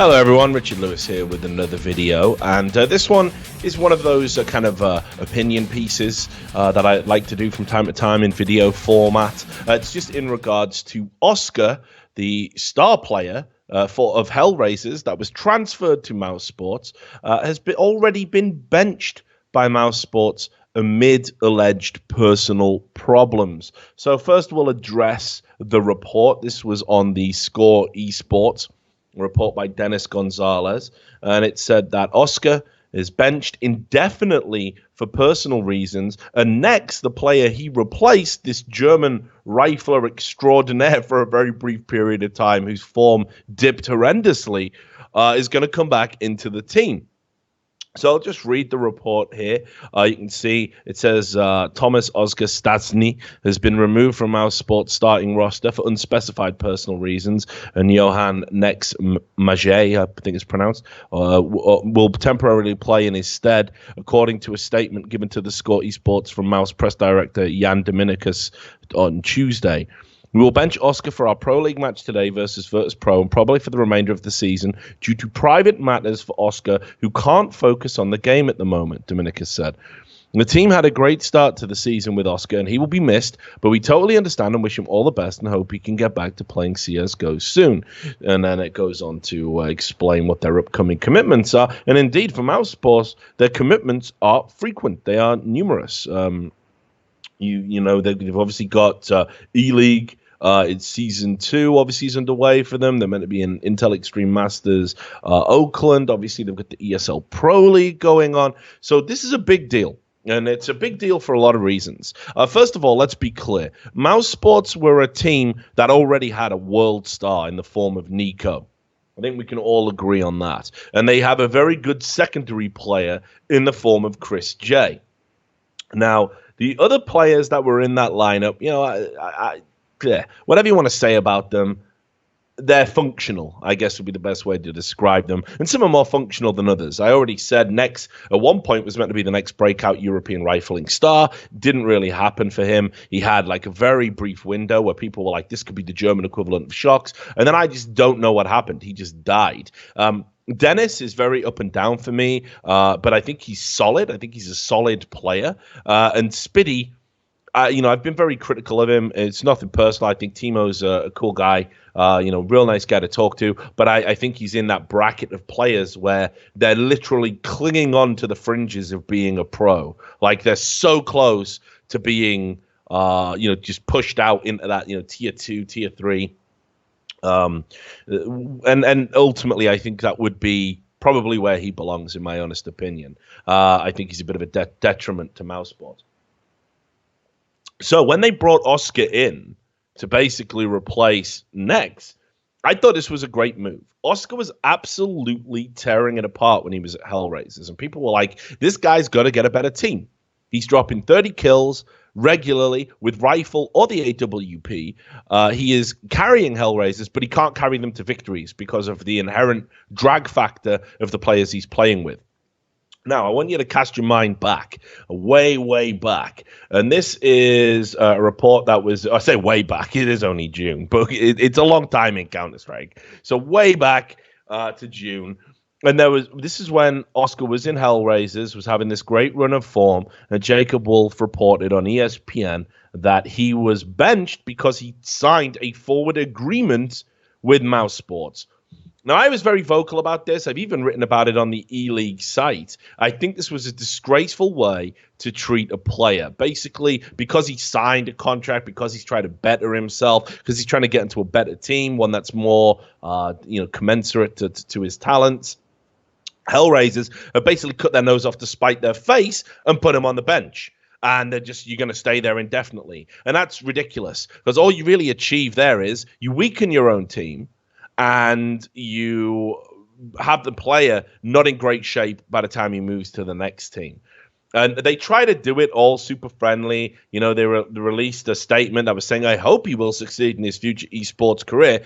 Hello everyone, Richard Lewis here with another video, and this one is one of those opinion pieces that I like to do from time to time in video format. It's just in regards to Oskar, the star player of Hellraisers that was transferred to Mouse Sports, has already been benched by Mouse Sports amid alleged personal problems. So first we'll address the report. This was on the Score Esports report by Dennis Gonzalez, and it said that Oskar is benched indefinitely for personal reasons, and next the player he replaced, this German rifler extraordinaire for a very brief period of time whose form dipped horrendously, is going to come back into the team. So I'll just read the report here. You can see it says Thomas Oskar Stasny has been removed from Mouse Sports starting roster for unspecified personal reasons, and Johan Nex Maget, I think it's pronounced, will temporarily play in his stead, according to a statement given to the Score Esports from Mouse press director Jan Dominicus on Tuesday. We will bench Oskar for our Pro League match today versus Virtus Pro and probably for the remainder of the season due to private matters for Oskar, who can't focus on the game at the moment, Dominicus said. The team had a great start to the season with Oskar, and he will be missed, but we totally understand and wish him all the best and hope he can get back to playing CSGO soon. And then it goes on to explain what their upcoming commitments are. And indeed, for Mouse Sports, their commitments are frequent. They are numerous. You know, they've obviously got E-League. It's Season 2, obviously, is underway for them. They're meant to be in Intel Extreme Masters Oakland. Obviously, they've got the ESL Pro League going on. So this is a big deal, and it's a big deal for a lot of reasons. First of all, let's be clear. Mouse Sports were a team that already had a world star in the form of Nico. I think we can all agree on that. And they have a very good secondary player in the form of Chris J. Now, the other players that were in that lineup, you know, whatever you want to say about them, they're functional, I guess would be the best way to describe them. And some are more functional than others. I already said Nex at one point was meant to be the next breakout European rifling star. Didn't really happen for him. He had like a very brief window where people were like, this could be the German equivalent of Shocks. And then I just don't know what happened. He just died. Dennis is very up and down for me, but I think he's solid. I think he's a solid player. And Spiddy, you know, I've been very critical of him. It's nothing personal. I think Timo's a cool guy, you know, real nice guy to talk to. But I think he's in that bracket of players where they're literally clinging on to the fringes of being a pro. Like they're so close to being, you know, just pushed out into that, you know, tier 2, tier 3. And ultimately, I think that would be probably where he belongs, in my honest opinion. I think he's a bit of a detriment to Mouse Sports. So when they brought Oskar in to basically replace Nex, I thought this was a great move. Oskar was absolutely tearing it apart when he was at Hellraisers, and people were like, this guy's got to get a better team. He's dropping 30 kills regularly with rifle or the AWP. He is carrying Hellraisers, but he can't carry them to victories because of the inherent drag factor of the players he's playing with. Now, I want you to cast your mind back, way, way back. And this is a report that was, I say way back, it is only June, but it's a long time in Counter-Strike. So way back to June. And this is when Oskar was in Hellraisers, was having this great run of form, and Jacob Wolf reported on ESPN that he was benched because he signed a forward agreement with Mouse Sports. Now, I was very vocal about this. I've even written about it on the E-League site. I think this was a disgraceful way to treat a player. Basically, because he signed a contract, because he's trying to better himself, because he's trying to get into a better team, one that's more, you know, commensurate to his talents. Hellraisers have basically cut their nose off to spite their face and put him on the bench. And you're going to stay there indefinitely. And that's ridiculous, because all you really achieve there is you weaken your own team, and you have the player not in great shape by the time he moves to the next team. And they try to do it all super friendly. You know, they released a statement that was saying, I hope he will succeed in his future esports career,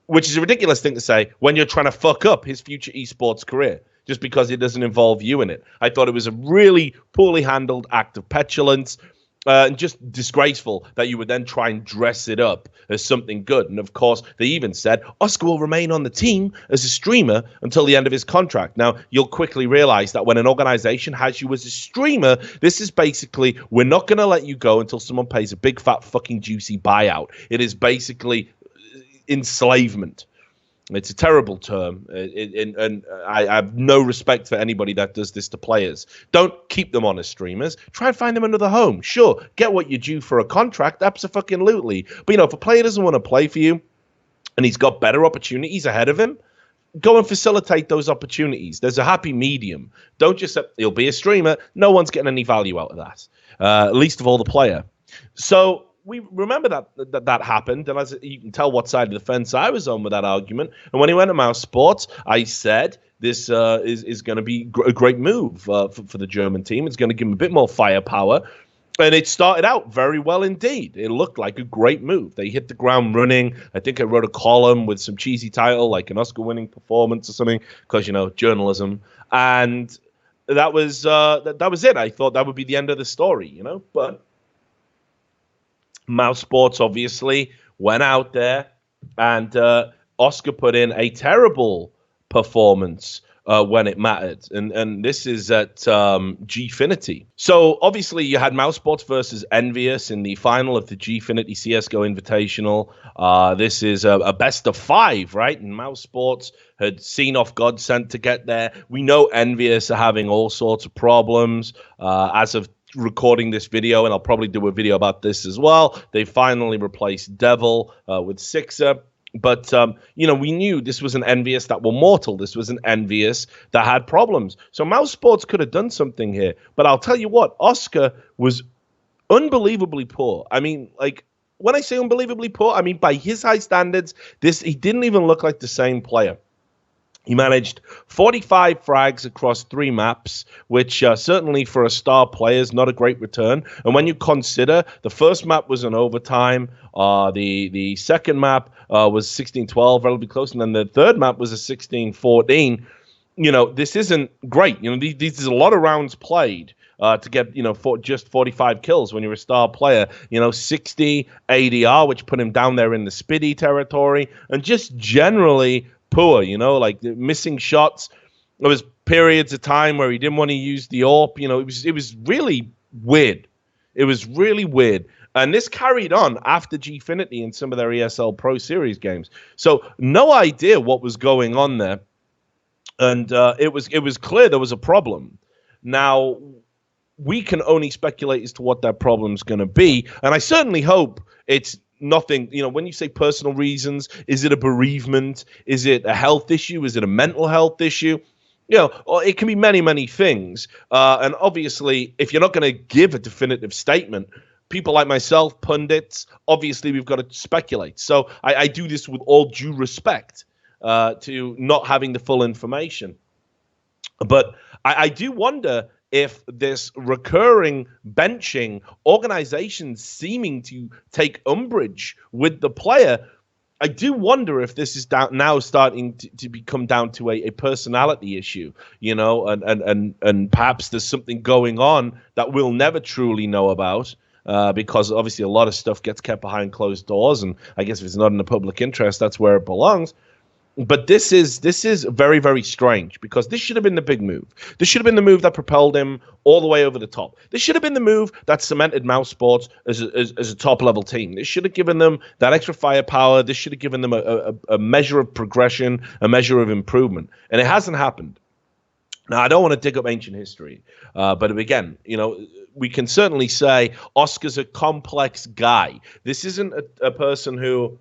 which is a ridiculous thing to say when you're trying to fuck up his future esports career just because it doesn't involve you in it. I thought it was a really poorly handled act of petulance. And just disgraceful that you would then try and dress it up as something good. And of course, they even said Oskar will remain on the team as a streamer until the end of his contract. Now, you'll quickly realize that when an organization has you as a streamer, this is basically, we're not going to let you go until someone pays a big, fat, fucking juicy buyout. It is basically enslavement. It's a terrible term, and I have no respect for anybody that does this to players. Don't keep them on as streamers. Try and find them another home. Sure, get what you're due for a contract, absolutely. But, if a player doesn't want to play for you and he's got better opportunities ahead of him, go and facilitate those opportunities. There's a happy medium. Don't just say, he'll be a streamer. No one's getting any value out of that, least of all the player. So we remember that happened, and as you can tell what side of the fence I was on with that argument. And when he went to Mouse Sports, I said this is going to be a great move for the German team. It's going to give him a bit more firepower. And it started out very well indeed. It looked like a great move. They hit the ground running. I think I wrote a column with some cheesy title like an Oscar-winning performance or something, because, journalism. And that was it. I thought that would be the end of the story, but Mouse Sports obviously went out there, and Oskar put in a terrible performance when it mattered. And this is at Gfinity. So obviously you had Mouse Sports versus Envious in the final of the Gfinity CSGO Invitational. This is a best of 5, right? And Mouse Sports had seen off Godsent to get there. We know Envious are having all sorts of problems as of recording this video, and I'll probably do a video about this as well. They finally replaced Devil with Sixer. But, we knew this was an Envious that were mortal. This was an Envious that had problems. So Mouse Sports could have done something here. But I'll tell you what, Oskar was unbelievably poor. I mean, when I say unbelievably poor, I mean by his high standards, he didn't even look like the same player. He managed 45 frags across 3 maps, which certainly for a star player is not a great return. And when you consider the first map was an overtime, the second map was 16-12, relatively close, and then the third map was a 16-14. This isn't great. These is a lot of rounds played to get, for just 45 kills when you're a star player. 60 ADR, which put him down there in the Spiddy territory, and just generally poor, missing shots. There was periods of time where he didn't want to use the AWP. It was really weird. It was really weird. And this carried on after Gfinity and some of their ESL Pro Series games. So no idea what was going on there. And it was clear there was a problem. Now, we can only speculate as to what that problem's going to be. And I certainly hope it's nothing, when you say personal reasons, is it a bereavement? Is it a health issue? Is it a mental health issue? Or it can be many, many things. And obviously, if you're not going to give a definitive statement, people like myself, pundits, obviously we've got to speculate. So I do this with all due respect to not having the full information. But I do wonder if this recurring benching, organizations seeming to take umbrage with the player, I do wonder if this is now starting to become down to a personality issue, and perhaps there's something going on that we'll never truly know about, because obviously a lot of stuff gets kept behind closed doors, and I guess if it's not in the public interest, that's where it belongs. But this is very, very strange, because this should have been the big move. This should have been the move that propelled him all the way over the top. This should have been the move that cemented Mouse Sports as a top-level team. This should have given them that extra firepower. This should have given them a measure of progression, a measure of improvement. And it hasn't happened. Now, I don't want to dig up ancient history, but again, we can certainly say Oskar's a complex guy. This isn't a person who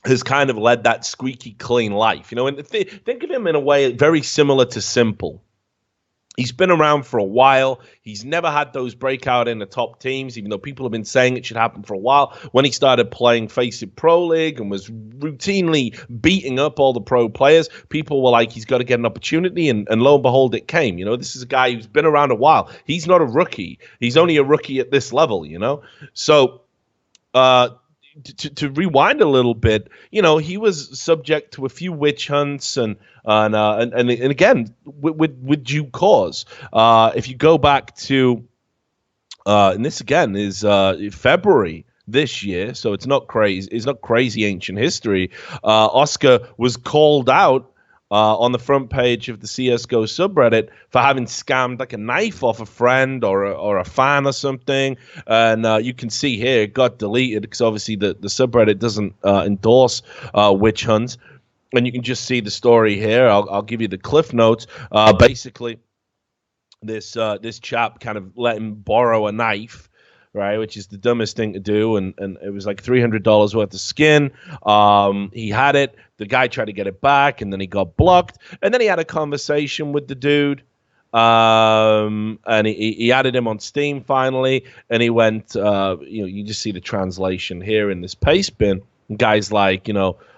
has kind of led that squeaky clean life, and think of him in a way very similar to Simple. He's been around for a while. He's never had those breakout in the top teams, even though people have been saying it should happen for a while. When he started playing Faceit Pro League and was routinely beating up all the pro players, people were like, he's got to get an opportunity, and lo and behold, it came. This is a guy who's been around a while. He's not a rookie. He's only a rookie at this level, So, to rewind a little bit, he was subject to a few witch hunts and again with due cause. If you go back to And this again is February this year, so it's not crazy. It's not crazy ancient history. Oskar was called out on the front page of the CS:GO subreddit for having scammed like a knife off a friend or a fan or something. And you can see here it got deleted because obviously the subreddit doesn't endorse witch hunts. And you can just see the story here. I'll give you the cliff notes. Basically, this chap kind of let him borrow a knife, right, which is the dumbest thing to do, and it was like $300 worth of skin. He had it. The guy tried to get it back, and then he got blocked. And then he had a conversation with the dude, and he added him on Steam finally, and he went, you just see the translation here in this paste bin. And guy's like,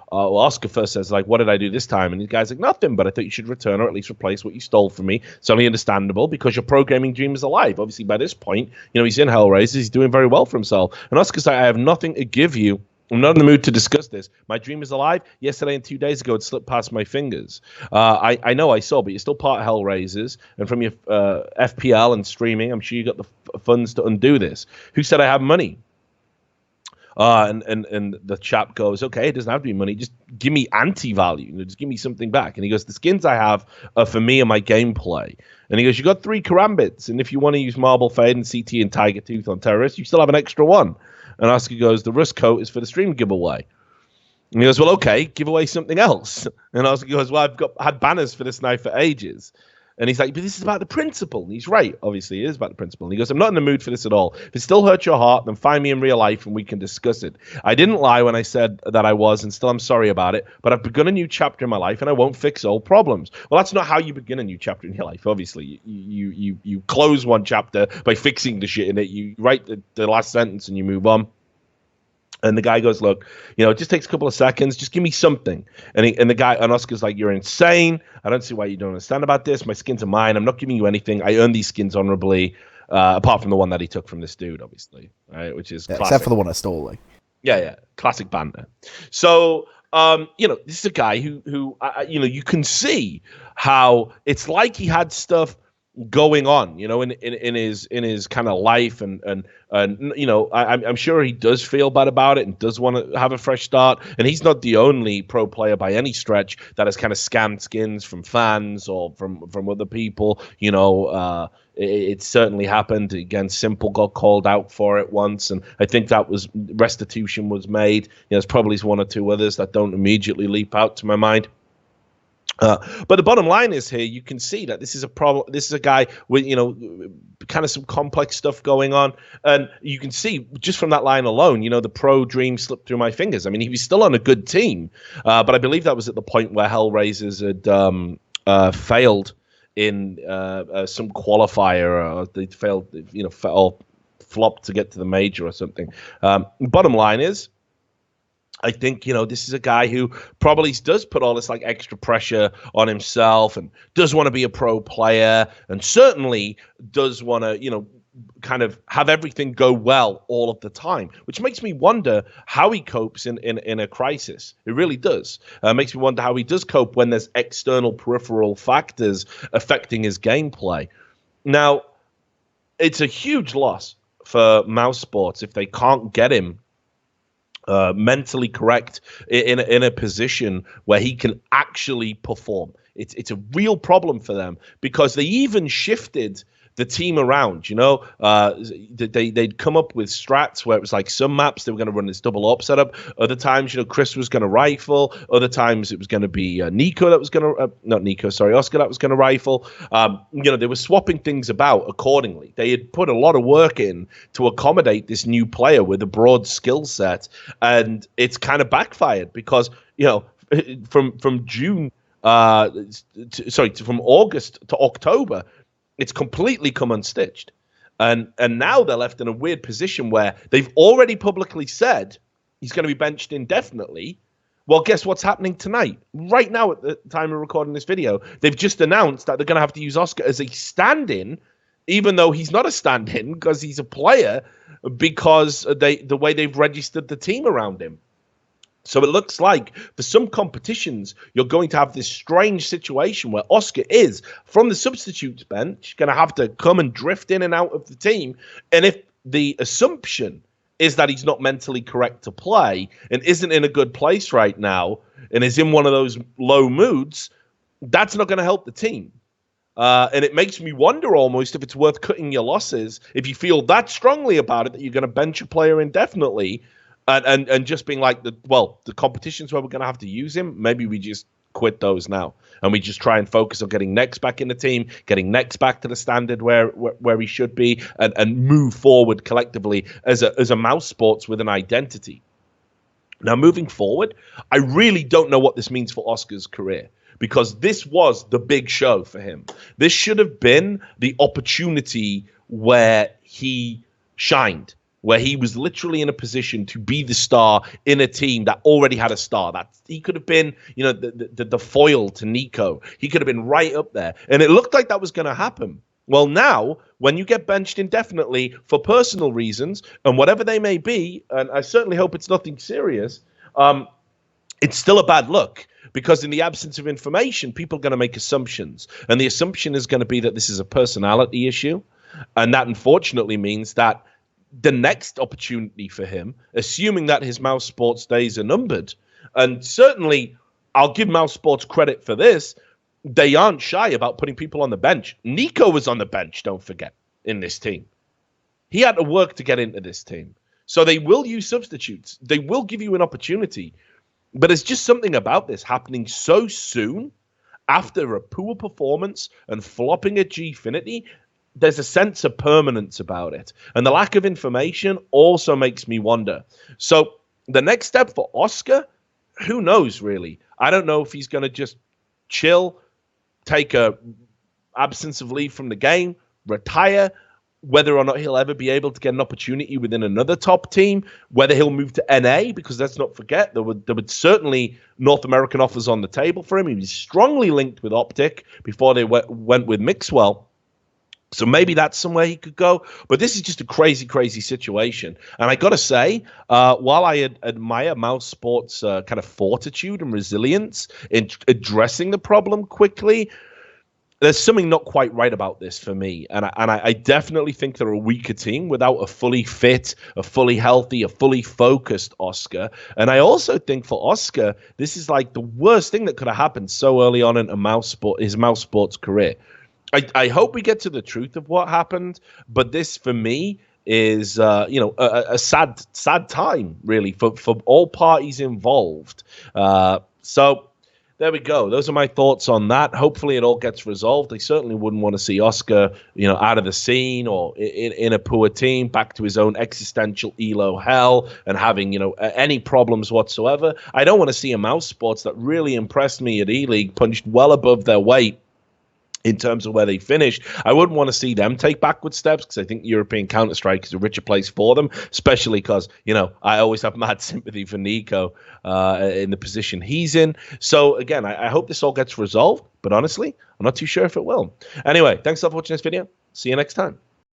well, Oskar first says, like, what did I do this time? And the guy's like, nothing, but I thought you should return or at least replace what you stole from me. It's only understandable because your programming dream is alive. Obviously, by this point, he's in Hellraisers. He's doing very well for himself. And Oscar's like, I have nothing to give you. I'm not in the mood to discuss this. My dream is alive. Yesterday and 2 days ago, it slipped past my fingers. I know I saw, but you're still part of Hellraisers. And from your FPL and streaming, I'm sure you got the funds to undo this. Who said I have money? And the chap goes, okay, it doesn't have to be money. Just give me anti-value. Just give me something back. And he goes, the skins I have are for me and my gameplay. And he goes, you got 3 karambits. And if you want to use Marble Fade and CT and Tiger Tooth on Terrorist, you still have an extra one. And Oskar goes, the Rust coat is for the stream giveaway. And he goes, well, okay, give away something else. And Oskar goes, well, I've had banners for this knife for ages. And he's like, but this is about the principle. And he's right. Obviously, it is about the principle. And he goes, I'm not in the mood for this at all. If it still hurts your heart, then find me in real life and we can discuss it. I didn't lie when I said that I was, and still I'm sorry about it. But I've begun a new chapter in my life, and I won't fix old problems. Well, that's not how you begin a new chapter in your life, obviously. You close one chapter by fixing the shit in it. You write the last sentence and you move on. And the guy goes, look, it just takes a couple of seconds. Just give me something. And the guy, and Oscar's like, you're insane. I don't see why you don't understand about this. My skins are mine. I'm not giving you anything. I earned these skins honorably, apart from the one that he took from this dude, obviously, right? Which is classic. Except for the one I stole, like. Yeah. Classic banter. So, this is a guy who you can see how it's like he had stuff going on, in his kind of life, and I'm sure he does feel bad about it and does want to have a fresh start. And he's not the only pro player by any stretch that has kind of scammed skins from fans or from other people. It certainly happened. Again, Simple got called out for it once, and I think that was restitution was made. There's probably one or two others that don't immediately leap out to my mind. But the bottom line is here, you can see that this is a problem. This is a guy with, kind of some complex stuff going on. And you can see just from that line alone, the pro dream slipped through my fingers. I mean, he was still on a good team, but I believe that was at the point where Hellraisers had failed in some qualifier, or they failed, or flopped to get to the major or something. Bottom line is, I think, this is a guy who probably does put all this like extra pressure on himself and does want to be a pro player, and certainly does want to, kind of have everything go well all of the time, which makes me wonder how he copes in a crisis. It really does. Makes me wonder how he does cope when there's external peripheral factors affecting his gameplay. Now, it's a huge loss for Mouse Sports if they can't get him mentally correct in a position where he can actually perform. It's a real problem for them, because they even shifted the team around. They'd come up with strats where it was like some maps they were going to run this double up setup. Other times, Chris was going to rifle. Other times it was going to be Nico that was going to Oskar that was going to rifle. They were swapping things about accordingly. They had put a lot of work in to accommodate this new player with a broad skill set, and it's kind of backfired because from June, from August to October, it's completely come unstitched. And now they're left in a weird position where they've already publicly said he's going to be benched indefinitely. Well, guess what's happening tonight? Right now, at the time of recording this video, they've just announced that they're going to have to use Oskar as a stand-in, even though he's not a stand-in because he's a player, because the way they've registered the team around him. So it looks like for some competitions, you're going to have this strange situation where Oskar is, from the substitutes bench, going to have to come and drift in and out of the team. And if the assumption is that he's not mentally correct to play and isn't in a good place right now and is in one of those low moods, that's not going to help the team. And it makes me wonder almost if it's worth cutting your losses if you feel that strongly about it that you're going to bench a player indefinitely. And just being like, the competitions where we're going to have to use him, maybe we just quit those now. And we just try and focus on getting Next back in the team, getting Next back to the standard where he should be, and move forward collectively as a mouse sports with an identity. Now, moving forward, I really don't know what this means for Oskar's career, because this was the big show for him. This should have been the opportunity where he shined, where he was literally in a position to be the star in a team that already had a star. That he could have been, the foil to Nico. He could have been right up there. And it looked like that was going to happen. Well, now, when you get benched indefinitely for personal reasons, and whatever they may be, and I certainly hope it's nothing serious, it's still a bad look. Because in the absence of information, people are going to make assumptions. And the assumption is going to be that this is a personality issue. And that, unfortunately, means that the next opportunity for him, assuming that his mouse sports days are numbered, and certainly I'll give mouse sports credit for this, they aren't shy about putting people on the bench. Nico was on the bench, don't forget, in this team. He had to work to get into this team. So they will use substitutes. They will give you an opportunity. But it's just something about this happening so soon after a poor performance and flopping at Gfinity. There's a sense of permanence about it. And the lack of information also makes me wonder. So the next step for Oskar, who knows, really? I don't know if he's going to just chill, take a absence of leave from the game, retire, whether or not he'll ever be able to get an opportunity within another top team, whether he'll move to NA, because let's not forget, there would certainly North American offers on the table for him. He was strongly linked with Optic before they went with Mixwell. So maybe that's somewhere he could go. But this is just a crazy, crazy situation. And I got to say, while I admire mouse sports' kind of fortitude and resilience in addressing the problem quickly, there's something not quite right about this for me. And I definitely think they're a weaker team without a fully fit, a fully healthy, a fully focused Oskar. And I also think for Oskar, this is like the worst thing that could have happened so early on in his mouse sports career. I hope we get to the truth of what happened, but this for me is a sad time really for all parties involved. So there we go. Those are my thoughts on that. Hopefully it all gets resolved. I certainly wouldn't want to see Oskar, out of the scene or in a poor team, back to his own existential elo hell and having, any problems whatsoever. I don't want to see a mouse sports that really impressed me at E-League punched well above their weight in terms of where they finished. I wouldn't want to see them take backward steps because I think European Counter-Strike is a richer place for them, especially because, I always have mad sympathy for Nico in the position he's in. So, again, I hope this all gets resolved, but honestly, I'm not too sure if it will. Anyway, thanks a lot for watching this video. See you next time.